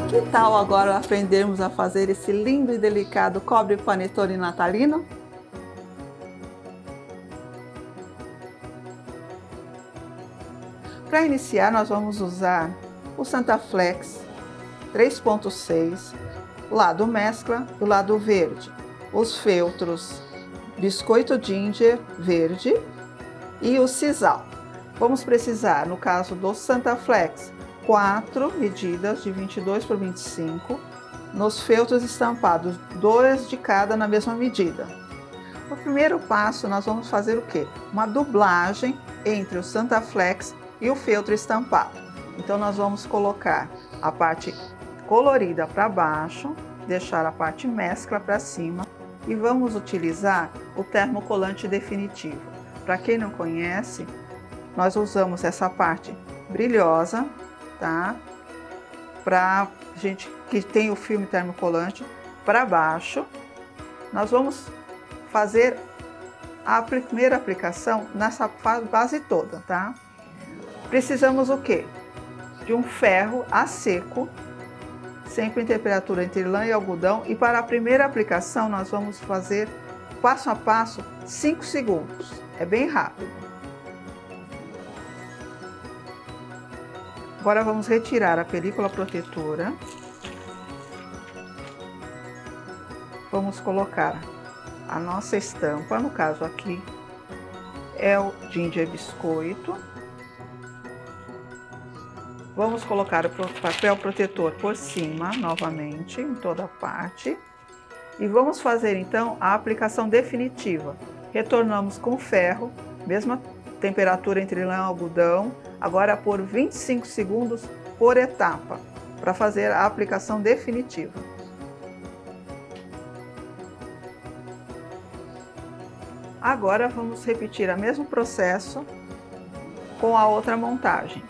Que tal agora aprendermos a fazer esse lindo e delicado cobre panetone natalino? Para iniciar, nós vamos usar o Santa Flex 3.6, o lado mescla e o lado verde, os feltros biscoito ginger verde e o sisal. Vamos precisar, no caso do Santa Flex, 4 medidas de 22 por 25, nos feltros estampados, 2 de cada na mesma medida. No primeiro passo, nós vamos fazer o quê? Uma dublagem entre o Santa Flex e o feltro estampado. Então nós vamos colocar a parte colorida para baixo, deixar a parte mescla para cima e vamos utilizar o termocolante definitivo. Para quem não conhece, nós usamos essa parte brilhosa, tá? Para gente que tem o filme termocolante para baixo, nós vamos fazer a primeira aplicação nessa base toda, tá? Precisamos o quê? De um ferro a seco, sempre em temperatura entre lã e algodão, e para a primeira aplicação nós vamos fazer passo a passo 5 segundos, é bem rápido. Agora vamos retirar a película protetora, vamos colocar a nossa estampa, no caso aqui é o ginger biscoito. Vamos colocar o papel protetor por cima, novamente, em toda a parte. E vamos fazer então a aplicação definitiva. Retornamos com o ferro, mesma temperatura entre lã e algodão, agora por 25 segundos por etapa, para fazer a aplicação definitiva. Agora vamos repetir o mesmo processo com a outra montagem.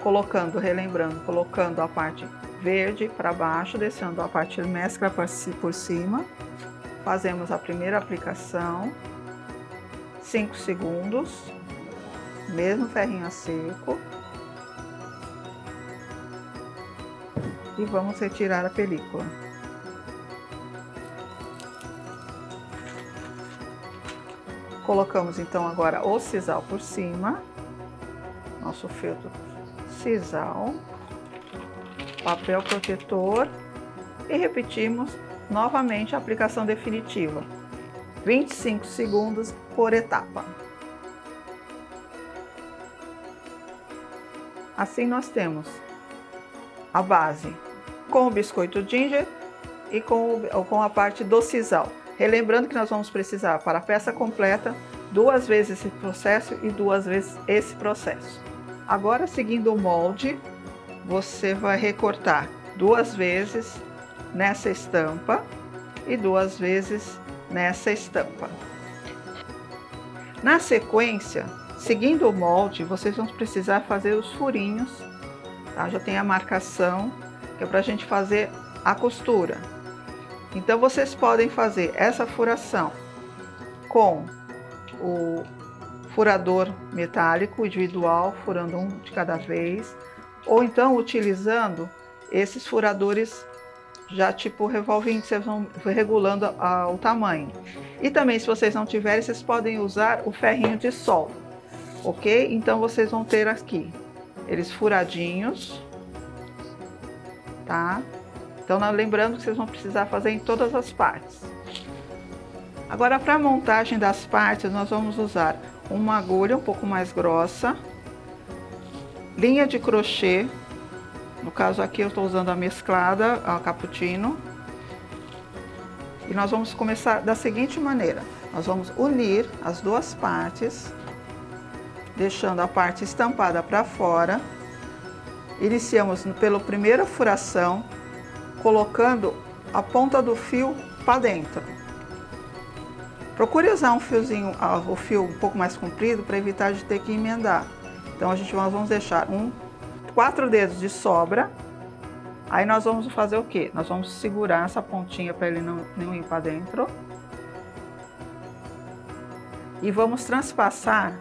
Colocando a parte verde para baixo, deixando a parte mescla por cima. Fazemos a primeira aplicação, 5 segundos, mesmo ferrinho a seco. E vamos retirar a película. Colocamos então agora o sisal por cima, nosso feltro sisal, papel protetor e repetimos novamente a aplicação definitiva, 25 segundos por etapa. Assim nós temos a base com o biscoito ginger e com a parte do sisal. Relembrando que nós vamos precisar para a peça completa 2 vezes esse processo e 2 vezes esse processo. Agora, seguindo o molde, você vai recortar 2 vezes nessa estampa e 2 vezes nessa estampa. Na sequência, seguindo o molde, vocês vão precisar fazer os furinhos, tá? Já tem a marcação, que é para a gente fazer a costura. Então, vocês podem fazer essa furação com o furador metálico individual, furando um de cada vez, ou então utilizando esses furadores já tipo revolving, que vocês vão regulando o tamanho. E também, se vocês não tiverem, vocês podem usar o ferrinho de solda, ok? Então vocês vão ter aqui eles furadinhos, tá? Então lembrando que vocês vão precisar fazer em todas as partes. Agora, para a montagem das partes, nós vamos usar uma agulha um pouco mais grossa, linha de crochê, no caso aqui eu estou usando a mesclada, a cappuccino, e nós vamos começar da seguinte maneira: nós vamos unir as 2 partes, deixando a parte estampada para fora. Iniciamos pela primeira furação, colocando a ponta do fio para dentro. Procure usar um fiozinho, o fio um pouco mais comprido, para evitar de ter que emendar. Então nós vamos deixar 4 dedos de sobra Aí nós vamos fazer o quê? Nós vamos segurar essa pontinha para ele não ir para dentro. E vamos transpassar,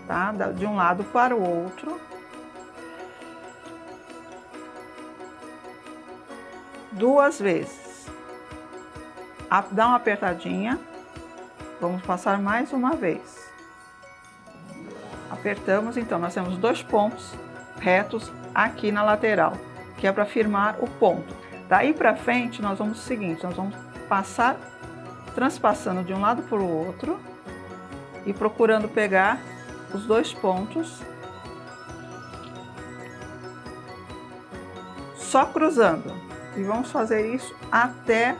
tá? De um lado para o outro. Duas vezes. Dá uma apertadinha. Vamos passar mais uma vez. Apertamos, então nós temos 2 pontos retos aqui na lateral, que é para firmar o ponto. Daí para frente nós vamos o seguinte, nós vamos passar, transpassando de um lado para o outro e procurando pegar os 2 pontos, só cruzando. E vamos fazer isso até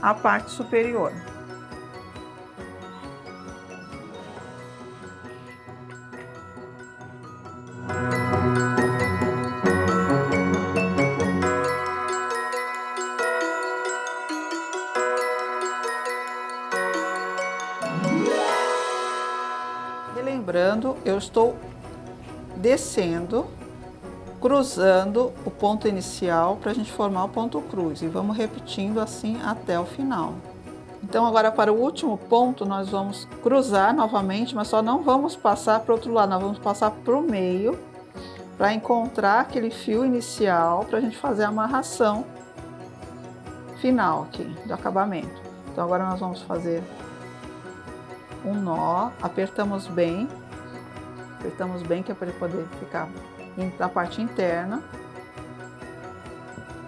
a parte superior. Relembrando, eu estou descendo, cruzando o ponto inicial para a gente formar o ponto cruz. E vamos repetindo assim até o final. Então agora para o último ponto nós vamos cruzar novamente, mas só não vamos passar para o outro lado, nós vamos passar para o meio para encontrar aquele fio inicial para a gente fazer a amarração final aqui do acabamento. Então agora nós vamos fazer um nó, apertamos bem que é para ele poder ficar na parte interna.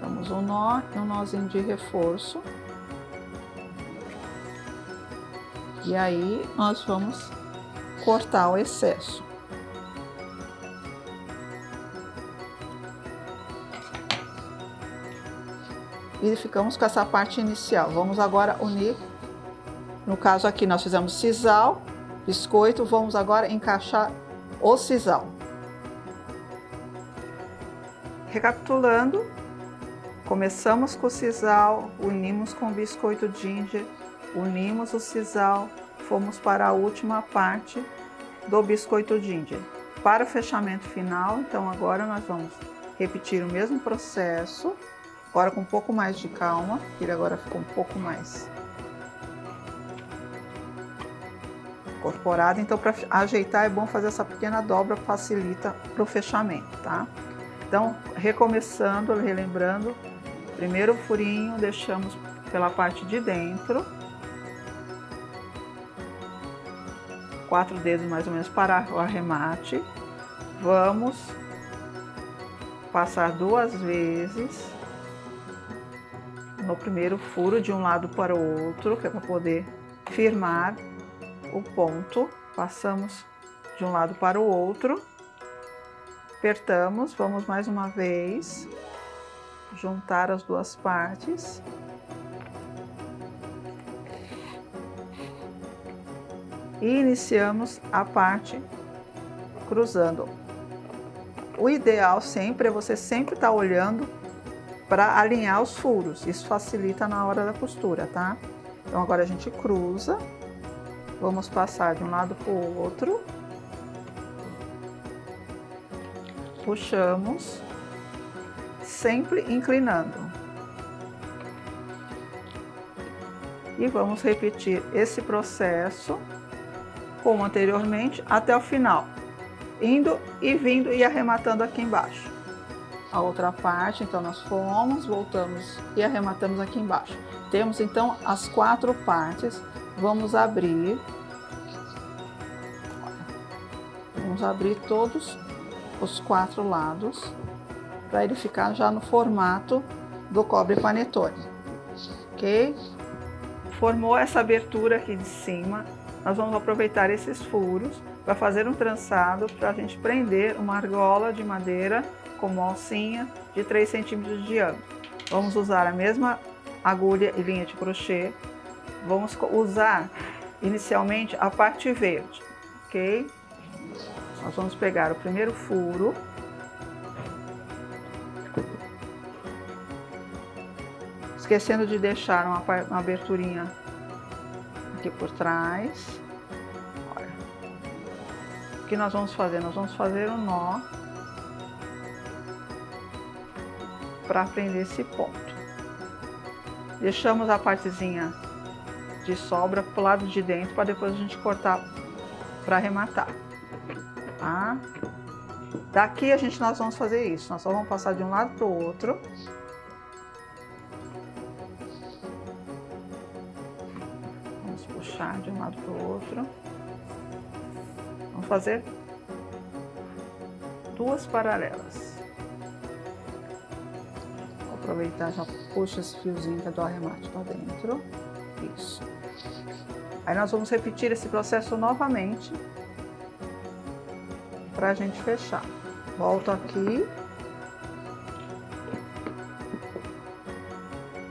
Damos um nó e um nozinho de reforço. E aí nós vamos cortar o excesso. E ficamos com essa parte inicial. Vamos agora unir. No caso aqui nós fizemos sisal, biscoito, vamos agora encaixar o sisal. Recapitulando, começamos com o sisal, unimos com o biscoito ginger, unimos o sisal, fomos para a última parte do biscoito ginger. Para o fechamento final, então agora nós vamos repetir o mesmo processo, agora com um pouco mais de calma, porque ele agora ficou um pouco mais incorporado. Então, para ajeitar é bom fazer essa pequena dobra, facilita para o fechamento, tá? Então, recomeçando, relembrando, primeiro furinho deixamos pela parte de dentro, 4 dedos mais ou menos para o arremate. Vamos passar 2 vezes no primeiro furo de um lado para o outro, que é para poder firmar o ponto. Passamos de um lado para o outro, apertamos, vamos mais uma vez juntar as 2 partes. E iniciamos a parte cruzando. O ideal sempre é você sempre estar olhando para alinhar os furos, isso facilita na hora da costura, tá? Então agora a gente cruza, vamos passar de um lado para o outro, puxamos, sempre inclinando. E vamos repetir esse processo como anteriormente até o final, indo e vindo e arrematando aqui embaixo. A outra parte, então nós fomos, voltamos e arrematamos aqui embaixo. Temos então as 4 partes, vamos abrir todos os 4 lados, para ele ficar já no formato do cobre panetone, ok? Formou essa abertura aqui de cima, nós vamos aproveitar esses furos para fazer um trançado para a gente prender uma argola de madeira com uma alcinha de 3 centímetros de diâmetro. Vamos usar a mesma agulha e linha de crochê. Vamos usar inicialmente a parte verde, ok? Nós vamos pegar o primeiro furo, esquecendo de deixar uma aberturinha aqui por trás. Olha. O que nós vamos fazer? Nós vamos fazer um nó para prender esse ponto. Deixamos a partezinha de sobra pro lado de dentro para depois a gente cortar para arrematar, tá? Daqui nós vamos fazer isso, nós só vamos passar de um lado para o outro. Vamos puxar de um lado para o outro. Vamos fazer duas paralelas. Vou aproveitar, já puxo esse fiozinho que é do arremate para dentro. Isso. Aí nós vamos repetir esse processo novamente para a gente fechar. Volto aqui.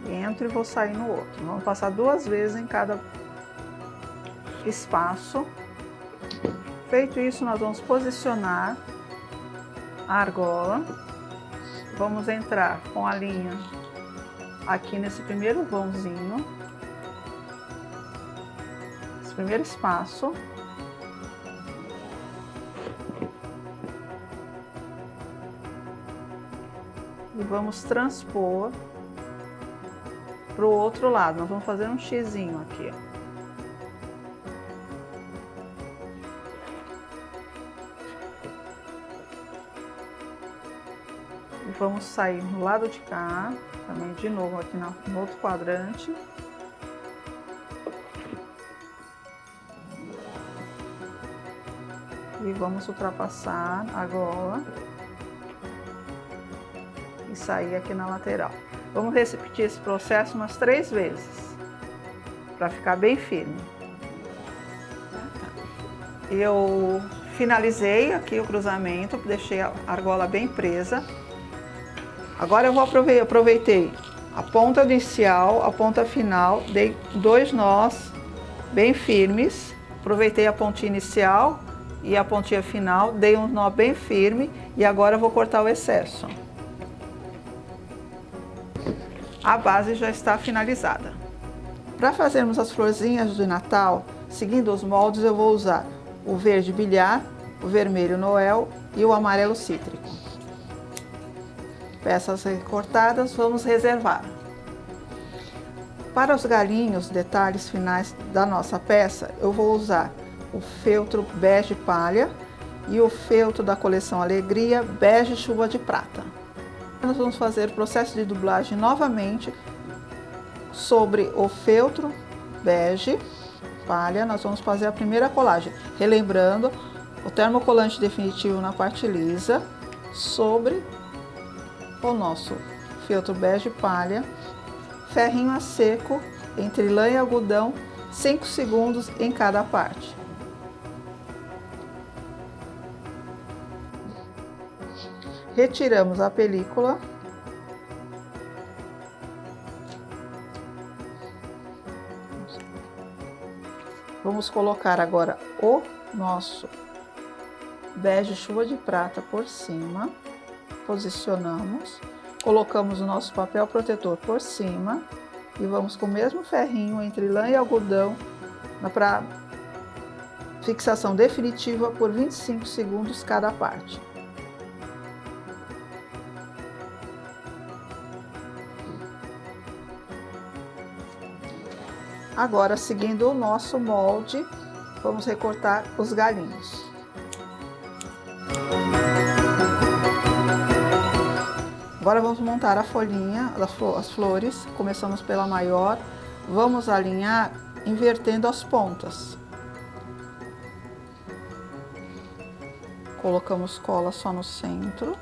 Entro e vou sair no outro. Vamos passar duas vezes em cada espaço. Feito isso, nós vamos posicionar a argola. Vamos entrar com a linha aqui nesse primeiro vãozinho, esse primeiro espaço. E vamos transpor para o outro lado. Nós vamos fazer um xizinho aqui, ó. E vamos sair no lado de cá, também de novo aqui no outro quadrante. E vamos ultrapassar a gola e sair aqui na lateral. Vamos repetir esse processo umas 3 vezes, para ficar bem firme. Eu finalizei aqui o cruzamento, deixei a argola bem presa. Agora eu aproveitei a ponta inicial, a ponta final, dei 2 nós bem firmes. Aproveitei a pontinha inicial e a pontinha final, dei um nó bem firme e agora eu vou cortar o excesso. A base já está finalizada. Para fazermos as florzinhas de Natal, seguindo os moldes, eu vou usar o verde bilhar, o vermelho Noel e o amarelo cítrico. Peças recortadas, vamos reservar. Para os galinhos, detalhes finais da nossa peça, eu vou usar o feltro bege palha e o feltro da coleção Alegria bege chuva de prata. Nós vamos fazer o processo de dublagem novamente sobre o feltro bege palha. Nós vamos fazer a primeira colagem, relembrando o termocolante definitivo na parte lisa sobre o nosso feltro bege palha, ferrinho a seco entre lã e algodão, 5 segundos em cada parte. Retiramos a película. Vamos colocar agora o nosso bege chuva de prata por cima. Posicionamos, colocamos o nosso papel protetor por cima e vamos com o mesmo ferrinho entre lã e algodão para fixação definitiva por 25 segundos cada parte. Agora, seguindo o nosso molde, vamos recortar os galinhos. Agora vamos montar a folhinha, as flores. Começamos pela maior, vamos alinhar invertendo as pontas. Colocamos cola só no centro.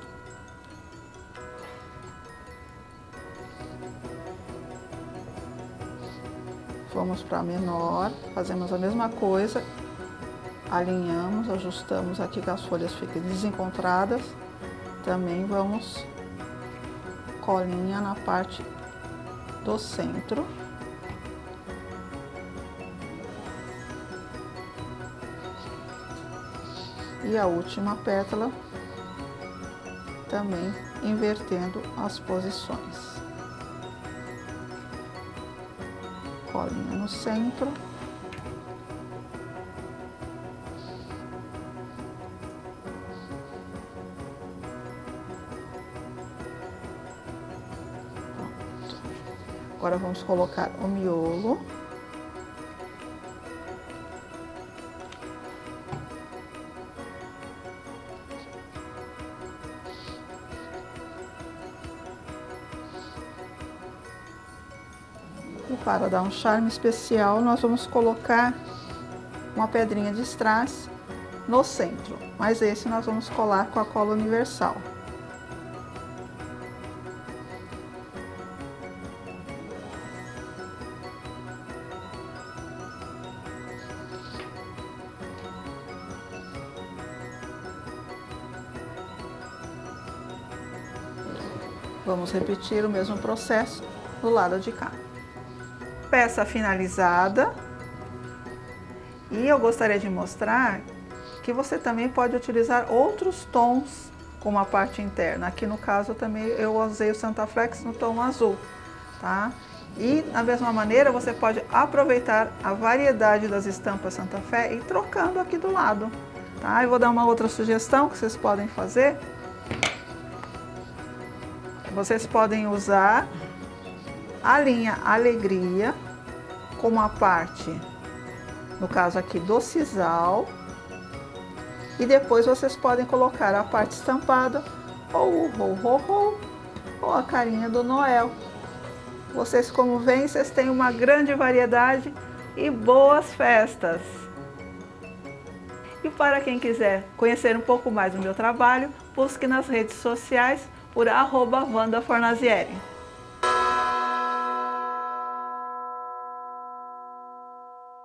Vamos para a menor, fazemos a mesma coisa, alinhamos, ajustamos aqui que as folhas fiquem desencontradas. Também vamos colinha na parte do centro. E a última pétala também invertendo as posições. Colinha no centro. Agora vamos colocar o miolo. E para dar um charme especial, nós vamos colocar uma pedrinha de strass no centro, mas esse nós vamos colar com a cola universal. Vamos repetir o mesmo processo do lado de cá. Peça finalizada. E eu gostaria de mostrar que você também pode utilizar outros tons como a parte interna. Aqui no caso também eu usei o Santa Flex no tom azul, tá? E da mesma maneira você pode aproveitar a variedade das estampas Santa Fé e ir trocando aqui do lado, tá? Eu vou dar uma outra sugestão que vocês podem fazer. Vocês podem usar a linha Alegria como a parte, no caso aqui, do sisal, e depois vocês podem colocar a parte estampada, ou o ho, ou a carinha do Noel. Vocês, como veem, vocês têm uma grande variedade e boas festas! E para quem quiser conhecer um pouco mais do meu trabalho, busque nas redes sociais por @WandaFornazieri.